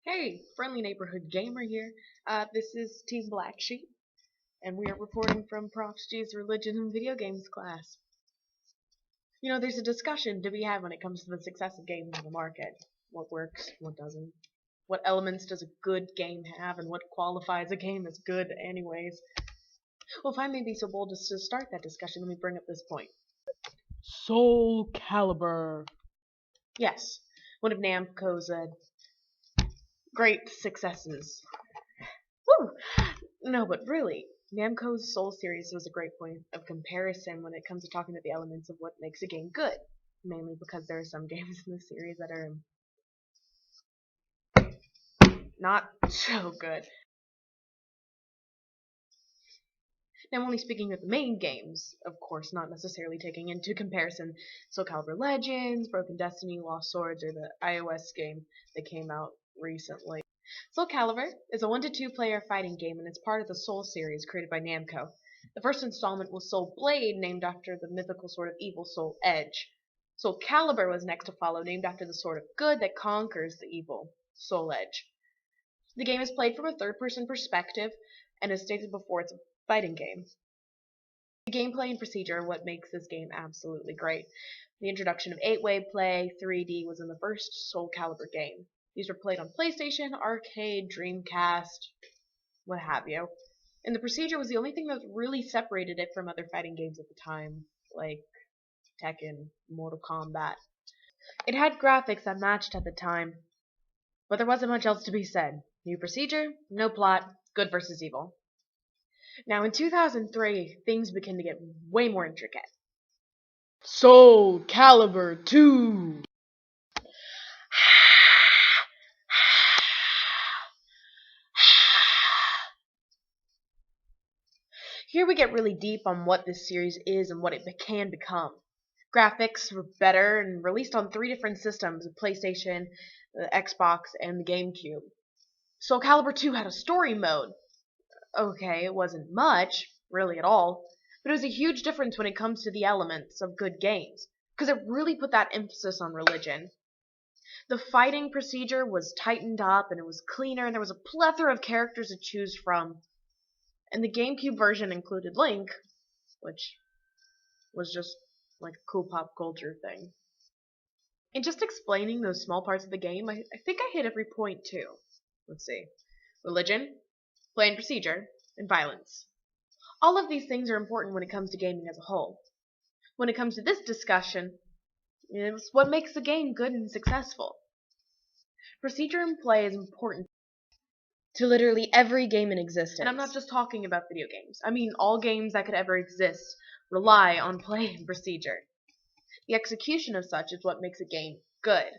Hey, friendly neighborhood gamer here. This is Team Black Sheep, and we are reporting from Prof. G's Religion and Video Games class. There's a discussion to be had when it comes to the success of games in the market. What works, what doesn't. What elements does a good game have, and what qualifies a game as good anyways. Well, if I may be so bold as to start that discussion, let me bring up this point. Soul Calibur. Yes, one of Namco's great successes. Woo! No, but really, Namco's Soul series was a great point of comparison when it comes to talking about the elements of what makes a game good. Mainly because there are some games in the series that are not so good. Now, I'm only speaking of the main games, of course, not necessarily taking into comparison Soul Calibur Legends, Broken Destiny, Lost Swords, or the iOS game that came out recently. Soul Calibur is a 1 to 2 player fighting game and it's part of the Soul series created by Namco. The first installment was Soul Blade, named after the mythical sword of evil Soul Edge. Soul Calibur was next to follow, named after the sword of good that conquers the evil Soul Edge. The game is played from a third-person perspective, and as stated before, it's a fighting game. The gameplay and procedure are what makes this game absolutely great. The introduction of 8-way play, 3D, was in the first Soul Calibur game. These were played on PlayStation, Arcade, Dreamcast, what have you. And the procedure was the only thing that really separated it from other fighting games at the time, like Tekken, Mortal Kombat. It had graphics that matched at the time, but there wasn't much else to be said. New procedure, no plot, good versus evil. Now in 2003, things began to get way more intricate. Soul Calibur 2. Here we get really deep on what this series is and what it can become. Graphics were better and released on 3 different systems: the PlayStation, the Xbox, and the GameCube. Soul Calibur 2 had a story mode. Okay, it wasn't much, really at all, but it was a huge difference when it comes to the elements of good games, because it really put that emphasis on religion. The fighting procedure was tightened up and it was cleaner, and there was a plethora of characters to choose from. And the GameCube version included Link, which was just like a cool pop culture thing. In just explaining those small parts of the game, I think I hit every point too. Let's see. Religion, play and procedure, and violence. All of these things are important when it comes to gaming as a whole. When it comes to this discussion, it's what makes the game good and successful. Procedure and play is important to literally every game in existence. And I'm not just talking about video games. I mean all games that could ever exist rely on play and procedure. The execution of such is what makes a game good.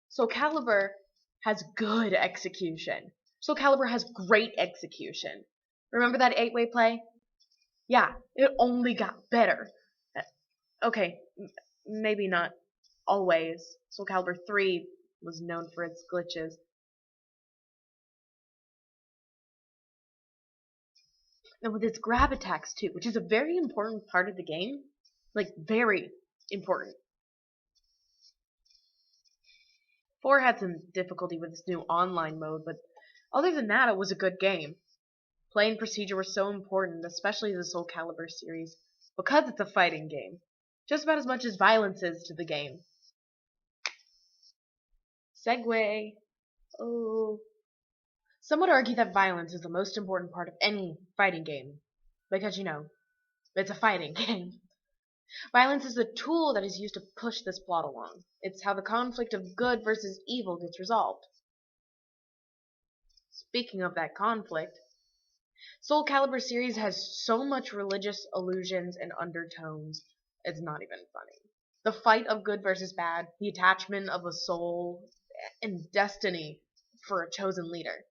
Soul Calibur has good execution. Soul Calibur has great execution. Remember that 8-way play? Yeah, it only got better. Okay, maybe not always. Soul Calibur 3 was known for its glitches. And with its grab attacks too, which is a very important part of the game. Like, very important. 4 had some difficulty with its new online mode, but other than that, it was a good game. Play and procedure were so important, especially the Soul Calibur series, because it's a fighting game. Just about as much as violence is to the game. Segway. Oh. Some would argue that violence is the most important part of any fighting game, because, it's a fighting game. Violence is the tool that is used to push this plot along. It's how the conflict of good versus evil gets resolved. Speaking of that conflict, Soul Calibur series has so much religious allusions and undertones, it's not even funny. The fight of good versus bad, the attachment of a soul, and destiny for a chosen leader.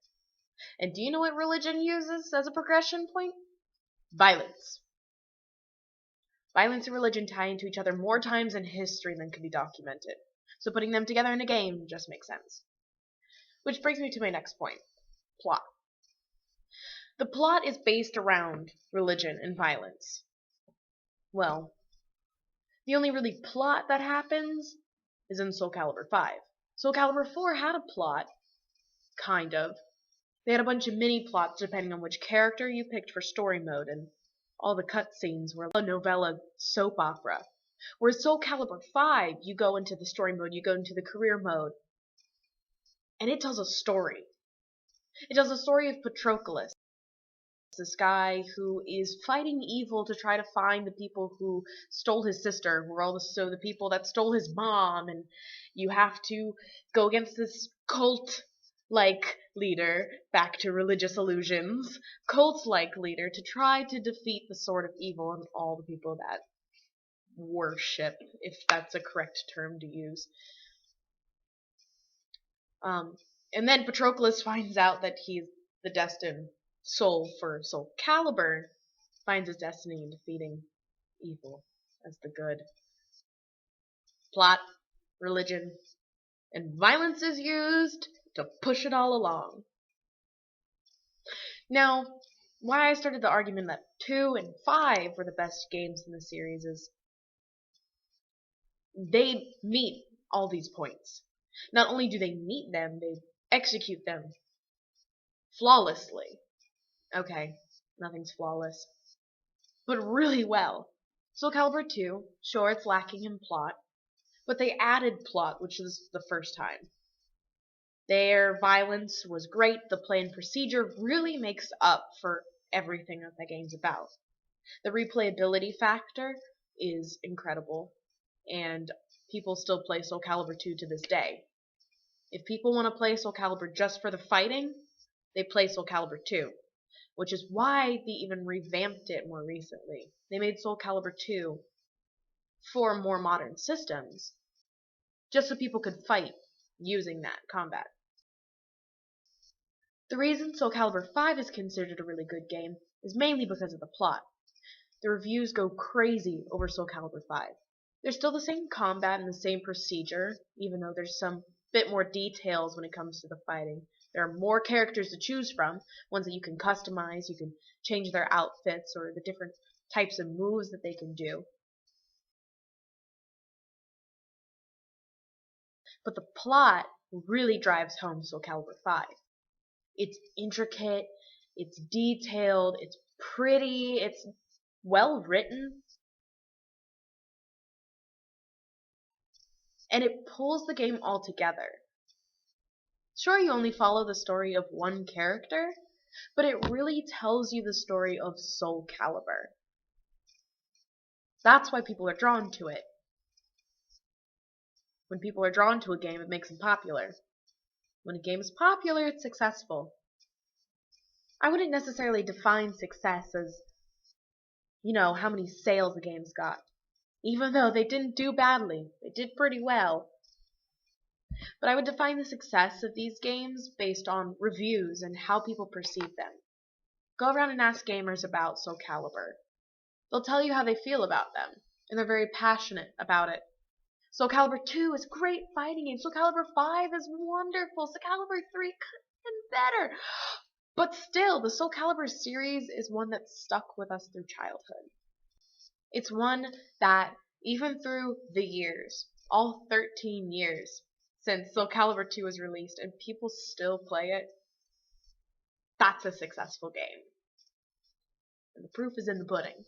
And do you know what religion uses as a progression point? Violence. Violence and religion tie into each other more times in history than can be documented. So putting them together in a game just makes sense. Which brings me to my next point. Plot. The plot is based around religion and violence. Well, the only really plot that happens is in Soul Calibur 5. Soul Calibur 4 had a plot, kind of. They had a bunch of mini plots depending on which character you picked for story mode, and all the cutscenes were a novella soap opera. Whereas Soul Calibur 5, you go into the story mode, you go into the career mode, and it tells a story. It tells a story of Patroclus, this guy who is fighting evil to try to find the people who stole his sister, who are also the people that stole his mom, and you have to go against this cult-like leader, back to religious illusions, cult-like leader to try to defeat the sword of evil and all the people that worship, if that's a correct term to use. And then Patroclus finds out that he's the destined soul for Soul Calibur, finds his destiny in defeating evil as the good. Plot, religion, and violence is used to push it all along. Now, why I started the argument that 2 and 5 were the best games in the series is they meet all these points. Not only do they meet them, they execute them flawlessly. Okay, nothing's flawless, but really well. Soul Calibur 2, sure, it's lacking in plot, but they added plot, which was the first time. Their violence was great. The play and procedure really makes up for everything that game's about. The replayability factor is incredible, and people still play Soul Calibur 2 to this day. If people want to play Soul Calibur just for the fighting, they play Soul Calibur 2, which is why they even revamped it more recently. They made Soul Calibur 2 for more modern systems, just so people could fight using that combat. The reason Soul Calibur 5 is considered a really good game is mainly because of the plot. The reviews go crazy over Soul Calibur 5. There's still the same combat and the same procedure, even though there's some bit more details when it comes to the fighting. There are more characters to choose from, ones that you can customize, you can change their outfits or the different types of moves that they can do. But the plot really drives home Soul Calibur 5. It's intricate, it's detailed, it's pretty, it's well written, and it pulls the game all together. Sure, you only follow the story of one character, but it really tells you the story of Soul Calibur. That's why people are drawn to it. When people are drawn to a game, it makes them popular. When a game is popular, it's successful. I wouldn't necessarily define success as, how many sales a game's got. Even though they didn't do badly, they did pretty well. But I would define the success of these games based on reviews and how people perceive them. Go around and ask gamers about Soul Calibur. They'll tell you how they feel about them, and they're very passionate about it. Soul Calibur 2 is a great fighting game. Soul Calibur 5 is wonderful. Soul Calibur 3 could have been better. But still, the Soul Calibur series is one that stuck with us through childhood. It's one that, even through the years, all 13 years since Soul Calibur 2 was released, and people still play it, that's a successful game. And the proof is in the pudding.